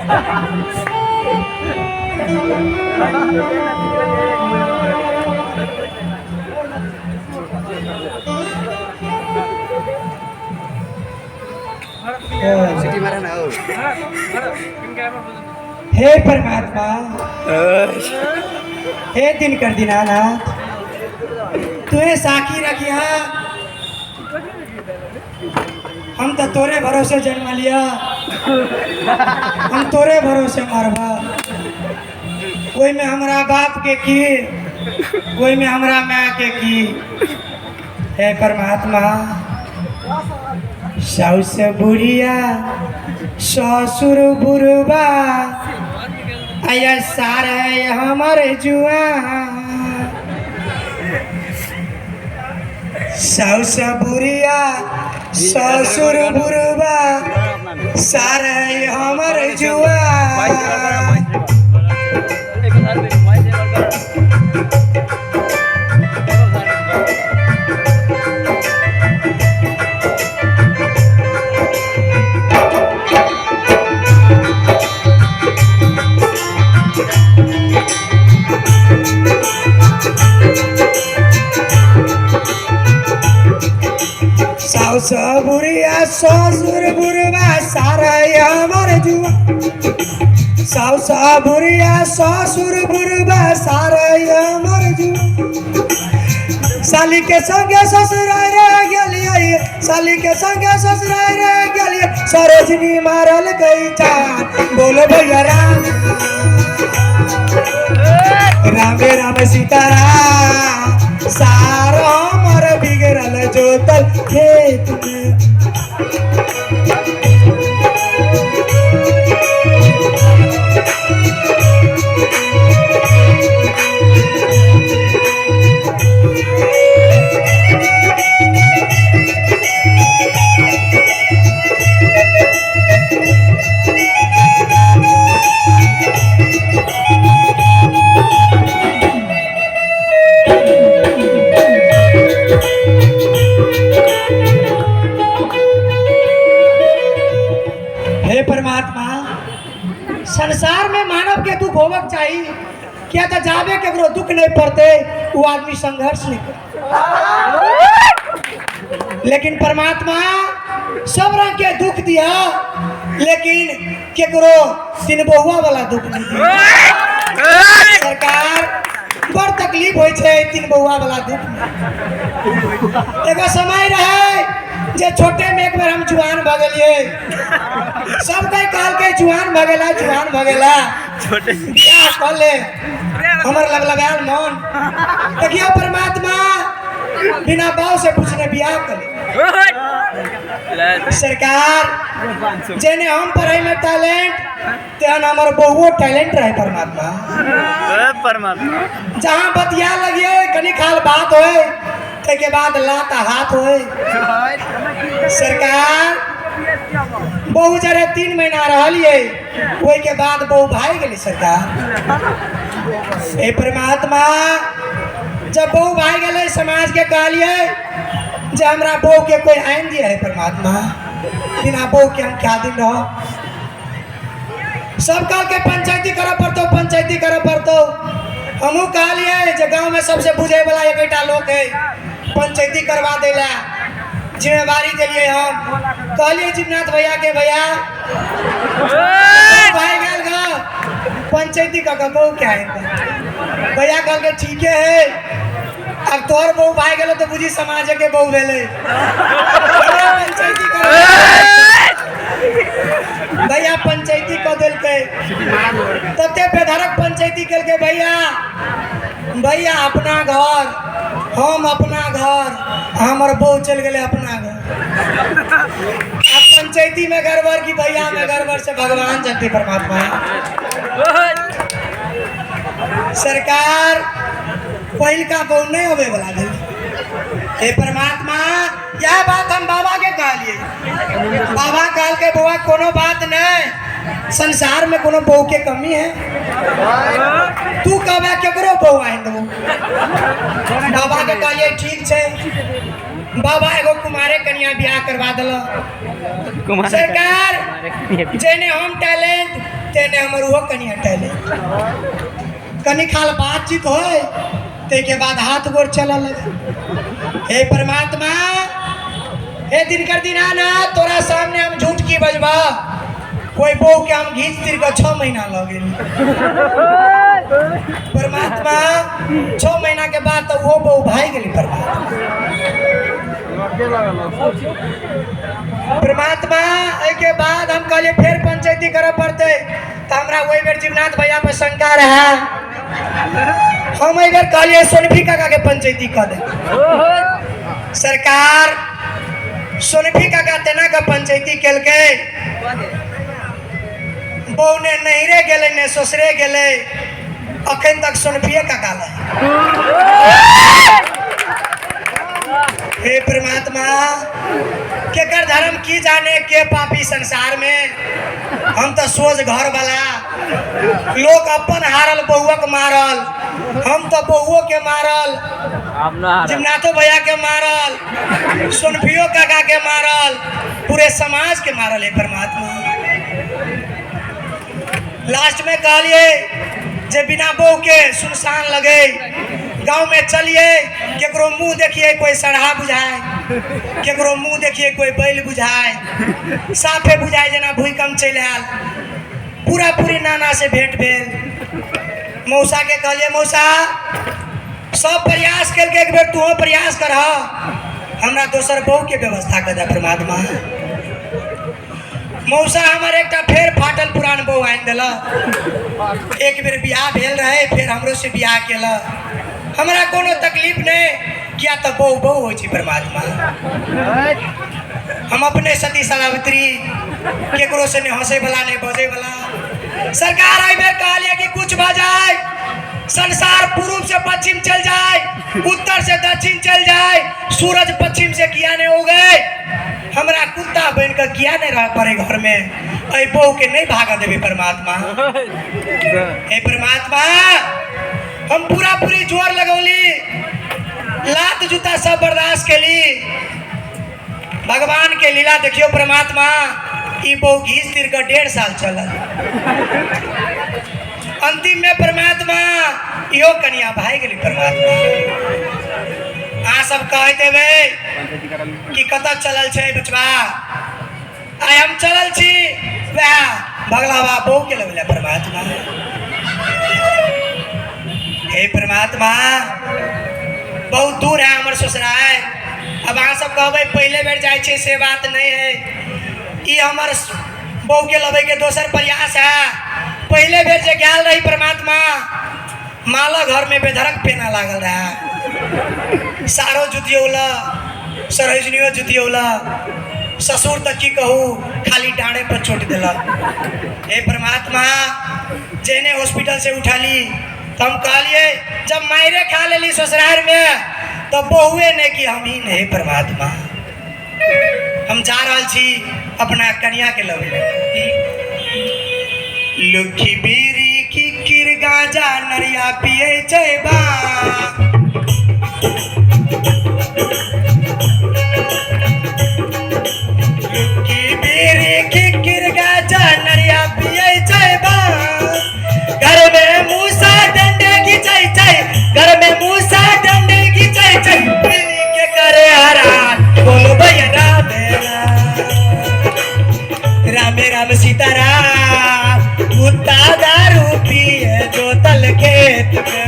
हे परमात्मा, हे दिनकर दीनानाथ, तुहे साखी रखिया। हम तो तोरे भरोसे जन्म लिया, हम तोरे भरोसे मरबा। कोई में हमरा बाप के की, कोई में हमरा माँ के की। हे परमात्मा, साउस बुढ़िया ससुर बुढ़बा आया सार है हमारे जुआ। साउस बुढ़िया ससुर बुढ़बा सार है हमारे जुआ। साउस बुढ़िया ससुर बुढ़बा सारा हमर जुआ। साउस बुढ़िया ससुर बुढ़बा सारा हमर जुआ। साली के संगे ससुराल रे गेलिए, साली के संगे ससुराल रे गेलिए। सरोजनी मारल गई जान, बोलो भैया राम राम राम सीताराम। सारा हमर बिगड़ल जोतल खेत में। संसार में मानव के दुख होवक चाहिए। क्या तो जावे केकरो दुख नहीं पड़ते, वो आदमी संघर्ष नहीं करते। लेकिन परमात्मा सब रंग के दुख दिया, लेकिन केकरो तीन बहुआ वाला दुख नहीं दिया। सरकार बड़ तकलीफ हो तीन बहुआ वाला दुख। एगो समय रहे जे छोटे में एक बार हम जुआन भगलिए, सब कई काल के जुआन भगेला जुआन भगेला। बियाह कर ले हमर लगल मन। देखियो परमात्मा बिना बाव से पूछने बियाह कर ले। सरकार जेने हम पढ़ाई में टैलेंट तेन हमार बहुओ टैलेंट रहे। परमात्मा जहाँ बतिया लगिए कनी खाल बात होए के बाद लात हाथ होए। सरकार बहु जरे 3 महीना रहलिए, वही के बाद बहु भाई गई। सरकार ए परमात्मा जब बहु भाई गए समाज के कहलिए जे हमरा बहु के कोई आइन दिया है। परमात्मा बिना बहु के हम क्या दिन रह। सब कल के पंचायती कर पड़तो, पंचायती कर पड़तो। हमू कहलिए जे गाँव में सबसे बुझे वाला एकटा लोग है, पंचायती करवा देला जिम्मेवारी दिलिए। हम कहलिए जीवनाथ भैया के भैया भाई गल गा पंचायती का बहु क्या है। भैया कल के ठीक है, अब तोर बहु भाई गलो तो बुझी समाज के बहु भेले। पंचायती भैया पंचायती कर दिल के तते बेधड़क पंचायती कल के भैया भैया अपना घर हम अपना घर हमार बहु चल गए अपना घर। अब पंचायती में गड़बड़ की भैया में गड़बड़ से भगवान जानते। परमात्मा सरकार पहिल का बहु नहीं होवे वाला दिल। हे परमात्मा यह बात हम बाबा के कहलिए। बाबा काल के बउआ कोनो बात नहीं, संसार में कोनो बहू के कमी है। तू कहबा केकरो बहू आइन दो। बाबा के कहलिए ठीक है। बाबा एगो कुमारे कन्या ब्याह करवा दिल। सरकार जेने हम टैलेंट तेने हमर वो कनी हटेले कनी खाल बातचीत होए ते के बाद हाथ गोड़ चला लगे। हे परमात्मा, हे दिनकर दीनाना, तोरा सामने हम झूठ की बजबा, कोई बहू के हम घींच तिर के 6 महीना लगे। परमात्मा 6 महीना के बाद तो वो बहू भाई गई। परमात्मा के बाद हम कहले फिर पंचायती करे पड़ते, तो हमरा वही बेर जीवनाथ भैया पे शंका रहा। हम एक बार कहलिए सोनफी काका के पंचायती कर दे। सरकार सोनफी काका तेना का पंचायती केल के बहू ने नहिरे गेले ने ससुरे गेले, अखन तक सोनफिए काका ले। हे परमात्मा, केकर धर्म की जाने के पापी संसार में, हम तो सोच घर वाला लोग अपन हारल बहुआ के मारल, हम तो बहुओं के मारल, जिमनाथो भैया के मारल, सोनफियो काका के मारल, पूरे समाज के मारल। है परमात्मा, लास्ट में कहलिए जे बिना बहू के सुनसान लगे, गांव में चलिए केकरो मुंह देखिए कोई सड़हा बुझाए, केकरो मुंह देखिए कोई बैल बुझाए, साफे बुझाए जना भूकंप चल आयल। पूरा पूरी नाना से भेंट भेल। मौसा के कहलिए मौसा सब प्रयास करके एक बेर तू प्रयास कर, हमरा दोसर बहू के व्यवस्था कर दे। परमात्मा, मौसा हमार एक फेर फाटल पुरान बहू आन दिल। एक बेर बियाह भेल रहे, फिर हमरो से बियाह केल। हमरा कोनो तकलीफ नहीं, क्या तो बहू बहू हो। परमात्मा, हम अपने सती सावित्री केकरो से नहीं हंसे वाला नहीं बजे वाला। सरकार आई बेर कहलिए कि कुछ बजाए, संसार पूर्व से पश्चिम चल जाए, उत्तर से दक्षिण चल जाए, सूरज पश्चिम से किया नहीं हो गए, हमरा कुत्ता बन कर किया नहीं रह पड़े घर में, ऐ बहू के नहीं भागा देवे। परमात्मा, हे परमात्मा, हम पूरा पूरी जोर लगौली, लात जूता सब बर्दाश्त के ली। भगवान के लीला देखियो परमात्मा, ई बहू घीस तिर कर 1.5 साल चलल। अंतिम में परमात्मा यो कन्या भाई गई। परमात्मा, आ सब कह देवे कि कत चलल छे बचवा, आय हम चलल छी वह भगलावा बहू के लगले। परमात्मा, हे परमात्मा, बहुत दूर है हमर ससुराल। अब अहाँ सब कहबे पहले बेर जाए छे से बात नहीं है, ई हमर बहू के लबे के दोसर प्रयास है। पहले बेर जे गल रही परमात्मा, माला घर में बेधड़क पेना लागल रहा, सारो जुतियौला, सरहजनियो जुतियौला, ससुर तक की कहू खाली डांडे पर चोट दिला। हे परमात्मा, जेने हॉस्पिटल से उठा ली तो हम कहलिए जब मायरे खा लेली ससुराल में तो बहुए ने कि हम ही नहीं। परमात्मा, हम जा रहा छी अपना कन्या के लगे। लुखी बीरी की किर गाजा नरिया पिए चेबा, लुखी बीरी की किर गाजा नरिया पिए चेबा, घर में मूसा डंडे की चाय चाय, घर में मूसा डंडे की चाय चाय, मिली के करे हरान बोलो भैया राम राम राम सीताराम, कुत्ता दारू पिए जो तल खेत में।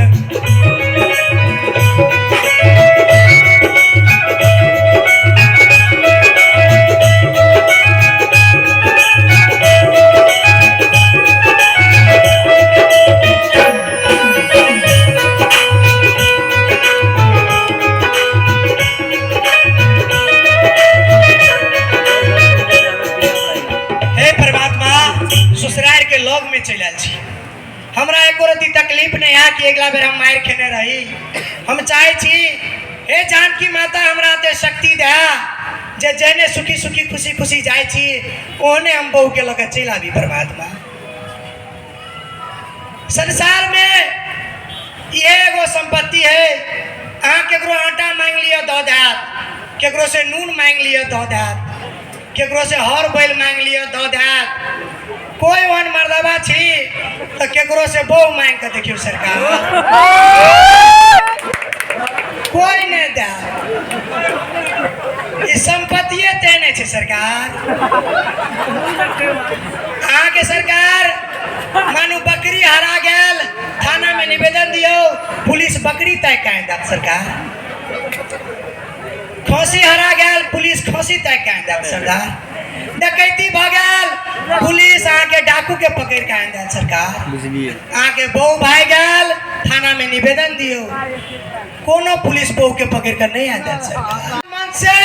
हमरा एको रती तकलीफ नहीं है कि अगला बेर हम मार खेने रही। हम चाहे छी हे जानकी माता हमरा ते शक्ति दे, जे जेने सुखी सुखी खुशी खुशी जाए छी ओने हम बहू के लगे चल आबी। परमात्मा, संसार में ये एगो संपत्ति है, अहाँ केकरो आटा मांग लिया दो देत, केकरो से नून मांग लिया दो देत, केकरो से हर बैल मांग लियो दो देत कोई वन मर्दबा छी तो केकरो से बहु मांग के देखियो सरकार कोई नहीं दे ई संपत्तिये तेने छे सरकार आगे सरकार मानू बकरी हरा गेल थाना में निवेदन दियो पुलिस बकरी तय काहे देत सरकार खसी हरा गेल पुलिस खसी तय काहे देत सरकार डकैती भ गेल पुलिस आके डाकू के पकड़ के आन देत सरकार आके बहु भाई गेल थाना में निवेदन दियो कोनो पुलिस बहु के पकड़ कर नहीं आन देत सरकार मन से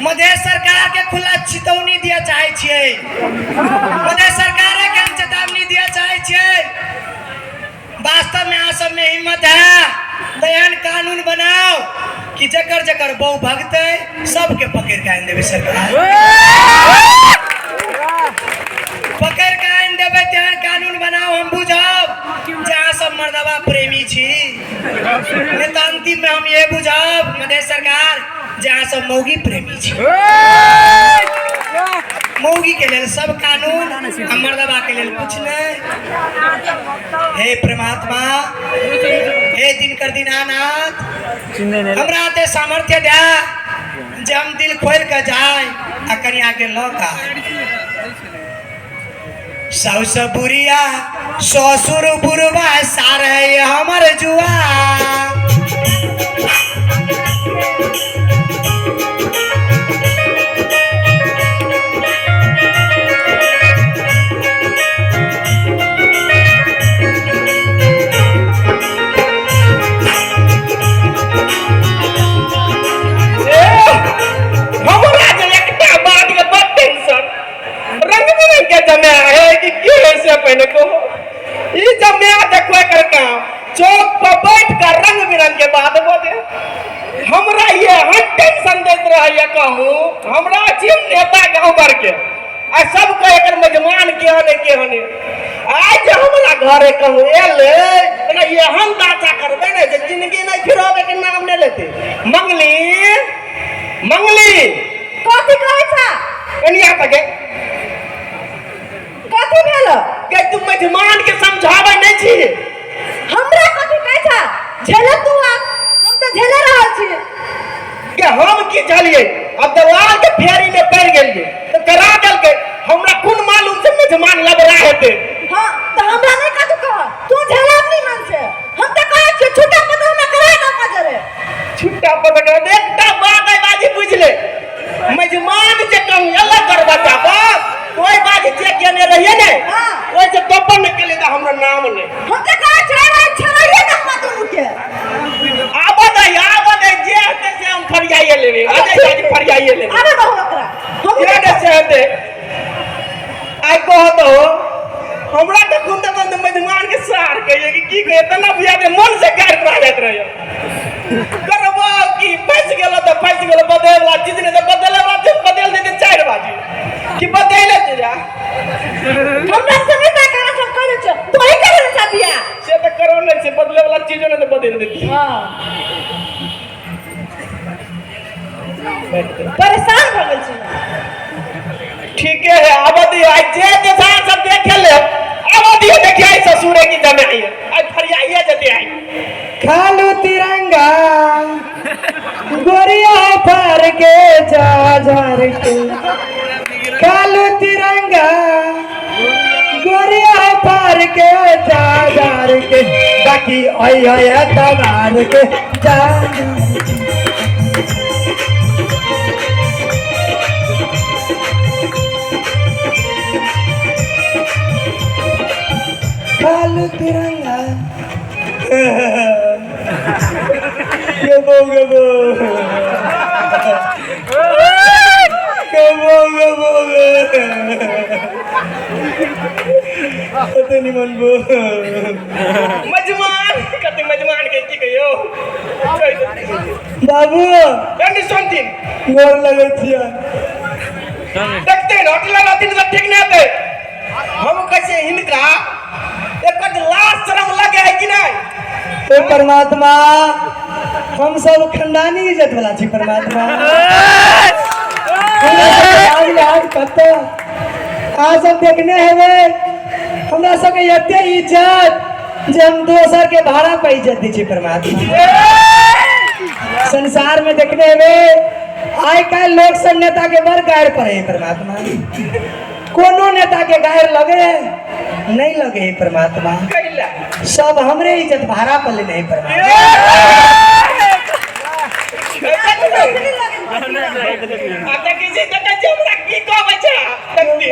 मधेश सरकार के खुला चेतावनी दिया चाहे छिए मधेश सरकार के हम चेतावनी दिया चाहे छिए वास्तव में आ सब में हिम्मत है बयान कानून बनाओ कि जकर जकर बहु भगते सबके पकड़ के आन देवे सरकार पकड़ के आन देवे त्यान कानून बनाओ हम बुझब जहाँ सब मर्दबा प्रेमी छी नेता अंतिम में हम ये बुझब मधेश सरकार जहाँ सब मौगी प्रेमी छी मौगी के लिए सब कानून हम मर्दबा के लिए कुछ नहीं हे परमात्मा हे दिनकर दीनानाथ हमरा ते सामर्थ्य दे जे हम दिल खोल के जाए आ कनिया के लौका साउस बुरिया ससुर बुरबा सारे हमर जुआ चौक पर बैठ कर रंग बिरंग के बात बोले हमरा ये हंटिंग संदेश रहा कहूँ हमरा चीफ नेता गाँव भर के आ सब को एक मेजमान के हने आज हमरा घरे कहूँ एले ना ये हम दाचा करबे ना जे जिंदगी नहीं फिरोबे के नाम नहीं लेते मंगली मंगली कथी कहै छ कनिया तके कथी भेलो के तुम मेजमान के समझावे नहीं छी हमरा कथी कहै छ झेले तू हम तो झेले रहल छी के हम की झलिए अब दलाल के फेरी में पड़ गेलिए तो करा देल के हमरा कोन मालूम से मेजमान लबरा हेते हां तो हमरा नहीं कथू कह तू झेले अपनी मन से हम तो कहै छी छुट्टा पता में करा ना पजरे छुट्टा पता एकटा बात है बाजी बुझले मेजमान जे कहूं अलग करबा चाहबा कोई बात जे केने रहिए ने हां ओइ से टोपन के लिए हमरा नाम ने हम तो कहै छी भाई छड़िए ना मत के आबद जे हते से हम फरियाइए लेबे अजय बाजी फरियाइए लेबे अरे बहु ओकरा हम ये से हते आई कह दो हमरा के कुंद बंद मेजमान के सार कहिए कि की कहे तना बुझा दे मन से गार करा जात रहियो करबो की फंस गेलो बदलला चीज ने बदलला बदल दे 4 बाजी कि बदले दे जा हमरा से नहीं का करा सब करे छ तो ही करे छ बिया से तो करो नहीं से बदले वाला चीजों ने तो बदल देती हां परेशान हो गेल छी ठीक है आबादी आज जे साथ सब देख ले आबादी देखिए ससुरे की जमाई आज फरियाइए जते आई खालू तिरंगा गोरिया पर के जा झर के खालू तिरंगा गोरिया पर के जा झर के बाकी ओय ओय तबार के जा खालू तिरंगा गबो पता नहीं मन बो मजमान कते मजमान के की कहियो बाबू एनी सुनतीन गोर लगे छिया देखते होटल रातिन से ठीक नहीं आते हम कैसे इनका एक लाश शर्म लगे है कि नहीं तो परमात्मा हम सब खंडानी इज्जत वाला छी परमात्मा आज लिहाज करते आज हम देखने हेबे हमरा सबके एते इज्जत जे हम दोसर के भाड़ा पे इज्जत दी छी परमात्मा संसार में देखने हेबे आइ काल्हि लोग सब नेता के बड़ गायर पड़े परमात्मा कोनो नेता के गायर लगे नहीं लगे परमात्मा कैला सब हमरे इज्जत भाड़ा पर ले नहीं परमात्मा आता किसी तक जमरा की को बचा तकती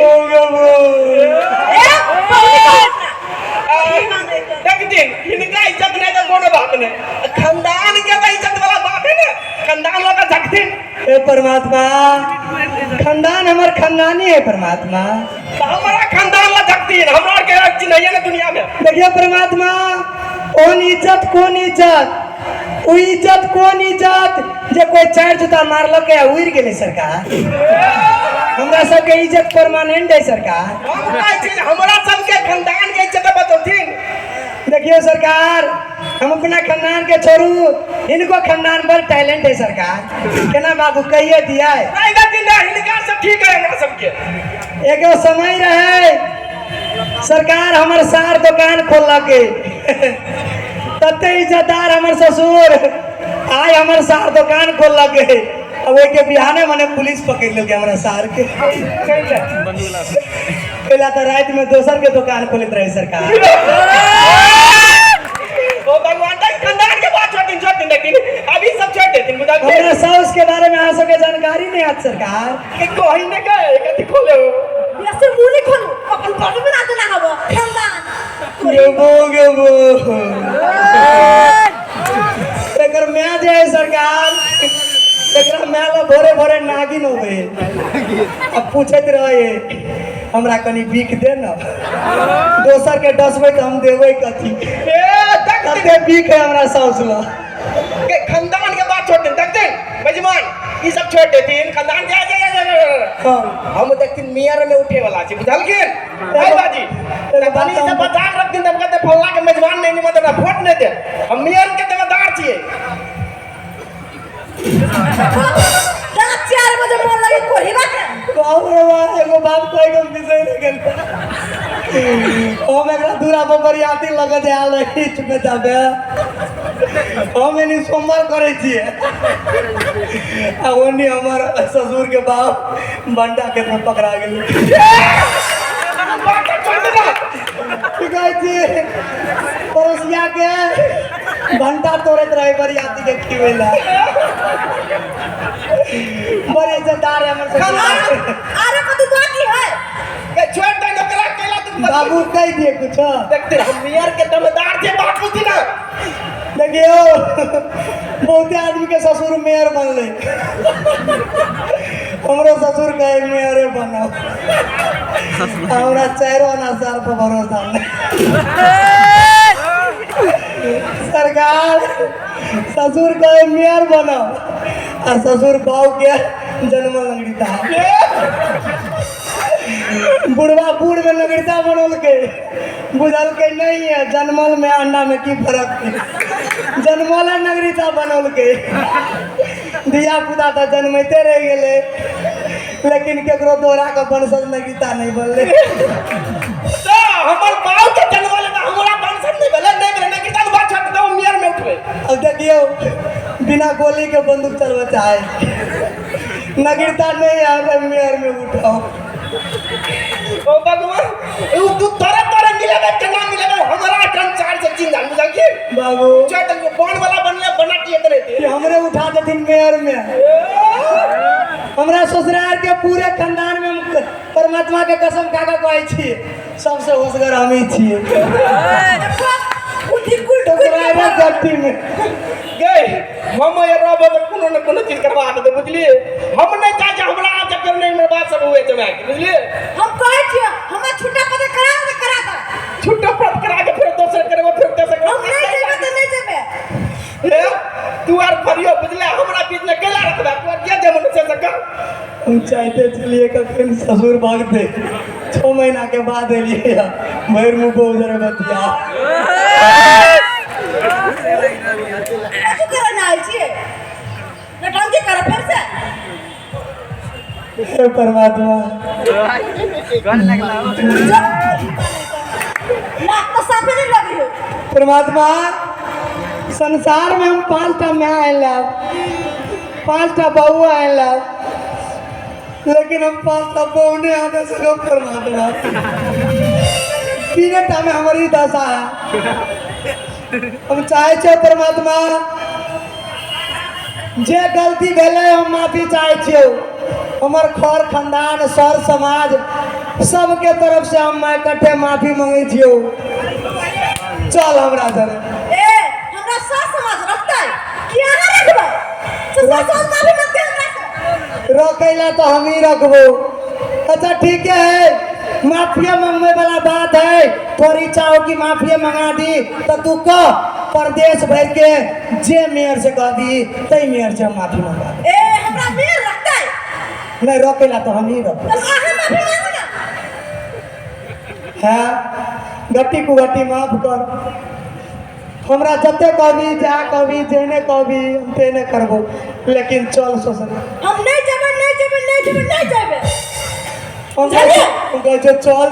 तकती इनका इज्जत नहीं तो कोनो बात नहीं खानदान के तो इज्जत वाला बात है ना खानदान वाला झकती ए परमात्मा खानदान हमार खानदानी है परमात्मा हमारा खानदान ला झकती है हमरा के अच्छी नहीं है ना दुनिया में देखिए परमात्मा कौन इज्जत वो इज्जत कौन इज्जत जे कोई चार जूता मारलक है उड़ गेले सरकार हमरा सबके इज्जत परमानेंट है सरकार हमरा सबके खानदान के इज्जत बतौथिन देखिए सरकार हम अपना खानदान के छोड़ू इनको खानदान पर टैलेंट है सरकार केना बाबू कहिए दिया है नहीं गति ना इनका सब ठीक है हमरा सबके एक समय रहे सरकार हमर सार दुकान खोलके तते इज्जतदार हमर ससुर आय हमर सार दुकान खोलके अब ओके बिहाने मने पुलिस पकड़ लेके हमरा सार के पहला तो रात में दोसर के दुकान खोलत रहे सरकार ओ भगवान का खानदान के बात छोड़ दिन लेकिन अभी सब छोड़ देती बुझा हमरा साउस के बारे में आप सबके जानकारी नहीं है सरकार के कोई ने गए कथि खोले हो ऐसे मुंह नहीं खोलो अपन घर में ना देना हबो खानदान गेबो एकर मैं जे है सरकार एकरा मेला भोरे भोरे नागिन हो गए अब पूछत रहे हमरा कनी बीक दे न दोसर के डसबै तो हम देबै कथी कते बीक है हमरा साउस ला के खानदान के बात छोड़ दे देखते मेजमान ई सब छोड़ देतीन खानदान जा हां हम देखतीन मेयर में उठे वाला छी बुझल के ए बाजी तनी से बचा के रखतीन तब कहते फल्ला के मेजबान नहीं मतलब वोट नहीं दे हम मेयर के देवदार छिए रात 4 बजे मोर लगे कोहिबा के बाबा एगो बात कोई को विषय नहीं गेल हम एकरा दूरा पर बरियाती लग जे आल रही चुपे जाबे हम एनी सोमवार करे छिए आ ओनी हमर ससुर के बाप बंडा के में पकड़ा गेल ठीक है जी पड़ोसिया के घंटा तोड़त रहे बरियाती के खिवेला बड़े इज्जतदार है हमर ससुर अरे कतु बाकी है के छोड़ दे नकरा केला तुम बाबू कह दिए कुछ देखते हम मेयर के दमदार थे बात पूछी ना देखियो बहुते आदमी के ससुर मेयर बनले हमरो ससुर कहे मेयर बनो हमरा 4 साल पर भरोसा नहीं सरकार ससुर कहे मेयर बनो और ससुर बाऊ के जन्म लगड़ीता बुढ़वा बूढ़ में लगड़ीता बनल के बुझल के नहीं है जन्मल में अंडा में की फर्क है जन्मल नगरीता बनल के दिया पुता तो जन्मते रह गेले लेकिन केकरो दोहरा के वंशज नगरीता नहीं बनले तो हमर बाऊ के जन्मल में हमरा वंशज नहीं भेले नहीं भेले नगरीता बात छोड़ दो मेयर में उठवे अब देखियो बिना गोली के बंदूक चलवा चाहे नगरीता नहीं आवे मेयर में उठाओ ओ भगवान उ तू तरह मिलेबे केना मिलेबे हमरा कर्मचारी से चिन्ह जान बुझल की बाबू चल बन वाला बनले बनाटिए करे कि हमरे उठा देथिन मेयर में हमरा ससुराल के पूरे खानदान में परमात्मा के कसम खा के कहै छी सबसे होशगर हम ही छिए टकराए गट्टी में गए हम ये रोबो तो कोनो न कोनो चीज करवा दे बुझलिए हम नहीं चाचा हमरा आप चक्कर नहीं में बात सब हुए जमा बुझलिए हम कहै छी हम छुट्टा पता करा दा छुट्टा पद करा के फिर दोसर करबो फिर दोसर हम नहीं जेबे तो नहीं जेबे ए तू आर फरियो बुझले हमरा बीच में केला रखबा तू आर के दे मन से सका हम चाहते चलिए कि फिर ससुर भागते 6 महीना के बाद एलिए भैर मुंह को उधर बतिया ऐसे करना है जी नटंकी कर फिर से हे परमात्मा नाक तो साफे नहीं लगी हो। परमात्मा संसार में हम 5टा मैं आएला 5टा बहू आएला लेकिन हम 5टा बहू नहीं आने सको परमात्मा 3टा में हमारी दशा है हम चाहे छे परमात्मा जे गलती भेले हम माफी चाहे छे हमार घर खानदान सर समाज सबके तरफ से हम इकट्ठे माफी मांगे छियो चल हमरा जरे ए हमरा सर समाज रखता है कि यहाँ रखबा तो सर समाज माफी मांगते हैं रखेला तो हम ही रखबो अच्छा ठीक है माफिया मांगने वाला बात है थोड़ी चाहो कि माफिया मंगा दी तो तू कह प्रदेश भर के जे मेयर से कह दी तई मेयर से हम माफी मंगा दे ए हमरा मेर रखता है नहीं रोकेला तो हम ही रखो तो आहे माफी मांगो ना है गट्टी को गट्टी माफ कर हमरा जते कभी जा कभी जेने कभी हम तेने करबो लेकिन चल सोचना हम नहीं जेबे नहीं जेबे नहीं जेबे नहीं जेबे हम कहे चल चल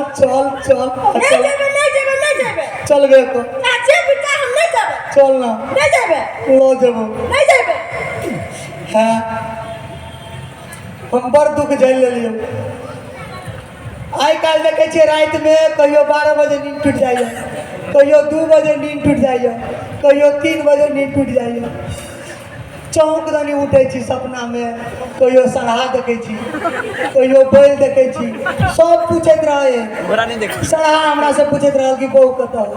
चल नहीं जेबे नहीं जेबे नहीं जेबे चल गए तो ना जे बिटा हम नहीं जेबे चल ना नहीं जेबे लो जबो नहीं जेबे है हम बड़ दुख झेल लियो आई काल देखे छे रात में कहियो 12 बजे नींद टूट जाइए कहियो 2 बजे नींद टूट जाइए कहियो 3 बजे नींद टूट जाइए चौंक दनी उठे छी सपना में कहियो सड़हा देखे छी कहियो बैल देखे छी सब पूछत रहे सड़हा हमरा से पूछत रहे कि बहू कतऽ हो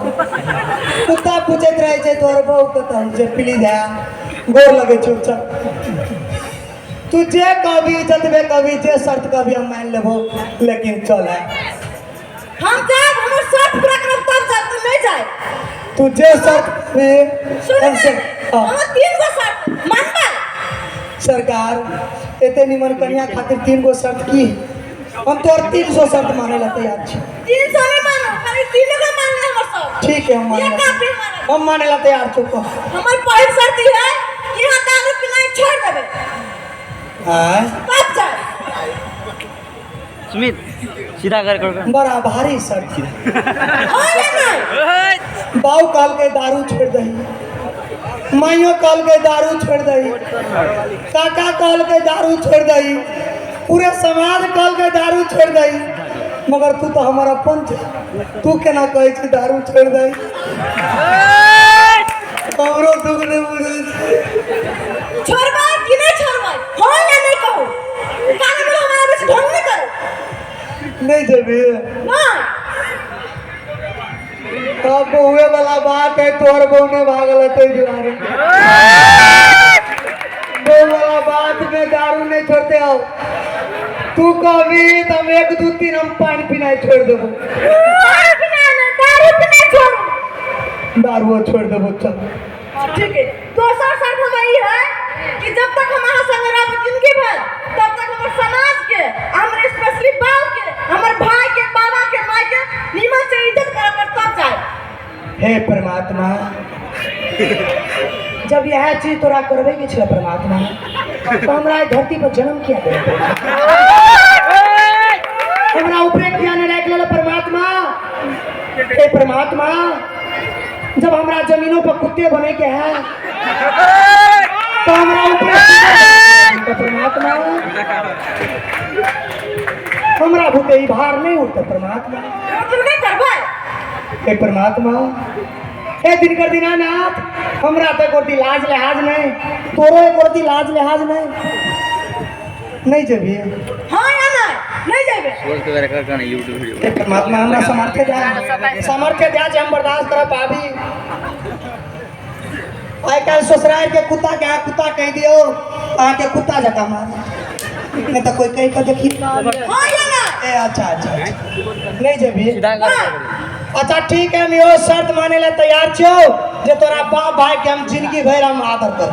कुत्ता पूछत रहे छे तोहर बहू कतऽ हो जे प्लीज है गोर लगे छी चल तू जे कभी जतबे कभी जे शर्त कभी हम मान लेबो लेकिन चल है हम जाए हमर शर्त पूरा करब तब जा तू नहीं जाए तू जे शर्त पे सुन हमसे हम 3 गो शर्त मानबा सरकार एते निमन कन्या खातिर 3 गो शर्त की हम तोर 300 शर्त माने ला तैयार छी 300 नहीं मानो खाली 3 गो मान ले हमर सब ठीक है हम ये माने काफी मानो हम माने ला तैयार चुप हमर पहली शर्त ये है कि हम दारू पीना छोड़ देबे हां तब जा सुमित सीधा कर बड़ा भारी शर्त हो नहीं बाऊ काल के दारू छोड़ दही माइयो काल के दारू छोड़ दही काका काल के दारू छोड़ दही पूरे समाज काल के दारू छोड़ दही मगर तू तो हमारा अपन छे तू केना कहे छी दारू छोड़ दही हमरो दुख नहीं बुझे छोड़बा कि नहीं छोड़बा हो या नहीं कहो काहे बोलो हमारा बीच ढंग नहीं करो नहीं जेबी ना अब हुए वाला बात है तोर बहू ने भागल है तो जुआरे बहू वाला बात में दारू नहीं छोड़ते आओ तू कभी तब 1 2 3 हम पानी पीना छोड़ देबो दारू पीना छोड़ो दारू छोड़ देबो चल ठीक है दूसरा शर्त हमारी है कि जब तक हमारा संग रहब जिंदगी भर तब तक हमारे समाज के हमरे स्पेशली बाप के हमारे भाई के बाबा के माई के निमन से इज्जत कर तब जाए हे परमात्मा जब यह चीज तोरा करबे के छे परमात्मा तो हमरा इस धरती पर जन्म किया दे हमरा ऊपर किया ने रख ले परमात्मा हे परमात्मा जब हमरा जमीनों पर कुत्ते बने के हैं तो हमरा ऊपर परमात्मा हमरा भूते ही भार नहीं उठता परमात्मा तू नहीं करबा हे परमात्मा हे दिनकर दीनानाथ हमरा तो कोई लाज लिहाज नहीं तोरो कोई लाज लिहाज नहीं जबी हां या नहीं जाबे यूट्यूब वीडियो हे परमात्मा हमरा सामर्थ्य दे जे हम बर्दाश्त कर पाबी आई काल ससुराल के कुत्ता के कुत्ता कह दियो आके कुत्ता जका मार नहीं तो कोई कहीं का देखी हां या ना ए अच्छा नहीं जबी सीधा अच्छा ठीक है हम यो शर्त माने ला तैयार छो जे तोरा बाप भाई के हम जिंदगी भर हम आदर कर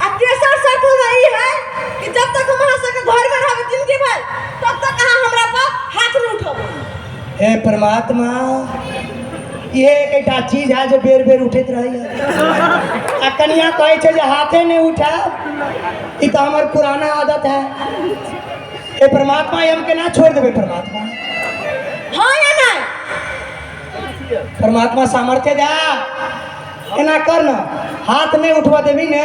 अब तेसर शर्त वही है कि जब तक हमारा संग घर में रहब जिंदगी भर तब तक अहाँ हमरा पर हाथ नहीं उठाबो हे परमात्मा ये एकटा चीज है जो बेर बेर उठत रही है कनिया कहे छे जे हाथे नहीं उठा ई तो हमार पुराना आदत है ए परमात्मा हमके ना छोड़ देबे परमात्मा। हाँ या नहीं? परमात्मा सामर्थ्य जा एना कर न, हाथ नहीं उठवा देबी ने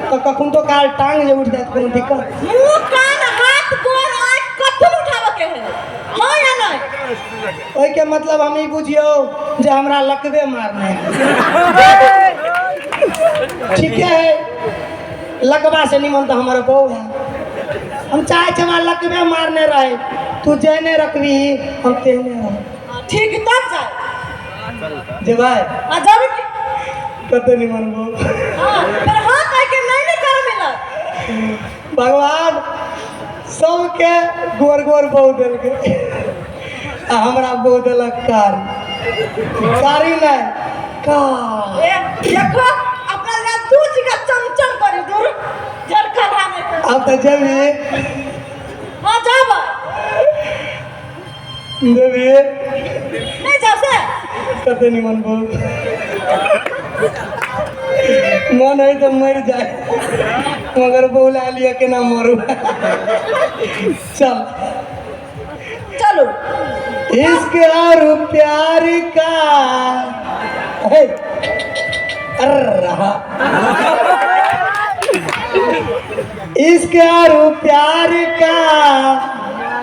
तो कखुन तो काल टांग जे उठ जात कोनो दिक्कत। मुंह कान हाथ गोर आँख कथुन उठावे के है। हाँ या नहीं? ओई के मतलब हम ई बुझियो जे हमरा लकबे मारने है। ठीक है, लकबा से निमन तो हमारा बहू है। हम चाहे हमरा लकबे मारने रहे, तू जेने रखबी हम तेने रह। ठीक तब जाए। जे भाई आ जावे की? कते निमन बहू। हाँ पर हाँ कह के नहीं कर मिला। भगवान सबके गोर गोर बहू दिल के, हमरा बहू दिलक कारी। कारी नहीं कार। ए देखो अपना ले दूध का चमचम करी दूर जल खराने पे। अब तो जबी हाँ जावा। जबी नहीं जा से। कते निमन बहू। मन है तो मर जाए मगर बहू ला लिया के ना मरू। चल चलो। इश्क और प्यार का रहा, इश्क और प्यार का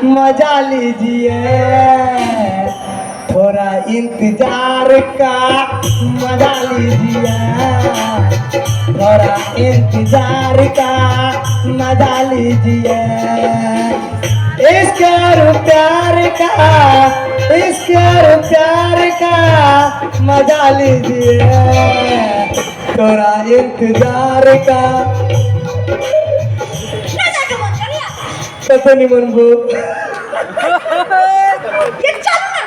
मजा लीजिए, थोड़ा इंतजार का मजा लीजिए, थोड़ा इंतजार का मजा लीजिए। इश्क और प्यार का, इश्क और प्यार का मजा लीजिए, थोड़ा इंतजार का। ना जाके मन करिया। कते निमन बो। ये चल ना।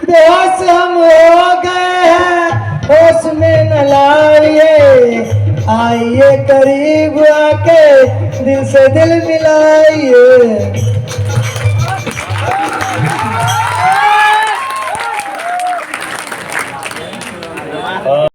बेहोश हम हो गए हैं, होश में न लाइए, आइए करीब आके दिल से दिल मिलाइए।